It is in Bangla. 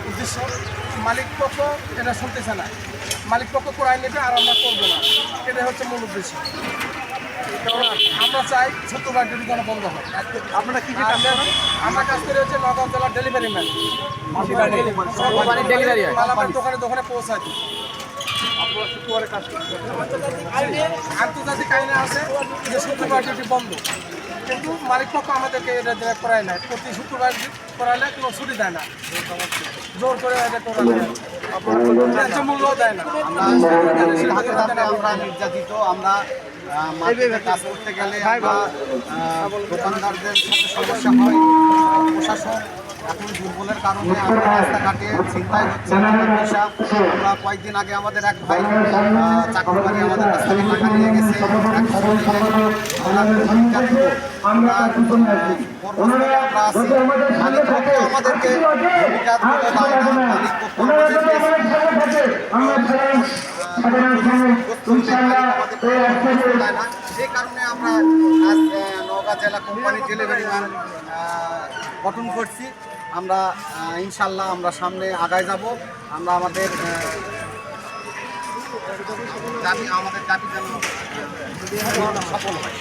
উদ্দেশ্য। মালিক পক্ষ এটা শুনতেছে না, মালিক পক্ষ করাই নেবে আর আমরা করবো না, এটাই হচ্ছে মূল উদ্দেশ্য। আমরা চাই শত্রুবাগ ডিউটি যেন বন্ধ হয়। আপনারা কি কাজ করেন? আমরা কাজ করে হচ্ছে নগাঁও জেলার ডেলিভারি ম্যান, দোকানে দোকানে পৌঁছায় দিই। আন্তর্জাতিক আইনে আছে যে শুক্রবার ডিউটি বন্ধ, কিন্তু মালিক পক্ষ আমাদেরকে এটা করায় না। প্রতি শুক্রবার করালে কোনো ছুটি দেয় না, জোর করে এটা করালে মূল্য দেয় না। আমরা নির্যাতিত, আমরা মার্কেটে কাজ করতে গেলে দোকানদারদের সাথে সমস্যা হয়। প্রশাসন এখন দুর্বলের কারণে আমরা রাস্তাঘাটে ছিনতাই হচ্ছে পয়সা। আমরা কয়েকদিন আগে আমাদের এক ভাই চাকরিবাড়ি আমাদের কাছ থেকে টাকা নিয়ে গেছে। আমরা আছি, মালিক পক্ষ আমাদেরকে ভূমিকা দেয় না, মালিক পক্ষ সেই কারণে আমরা আজ নওগাঁ জেলা কোম্পানি ডেলিভারি ম্যান গঠন করছি। আমরা ইনশাল্লাহ আমরা সামনে আগায় যাব। আমরা আমাদের দাবি যেন সফল হয়।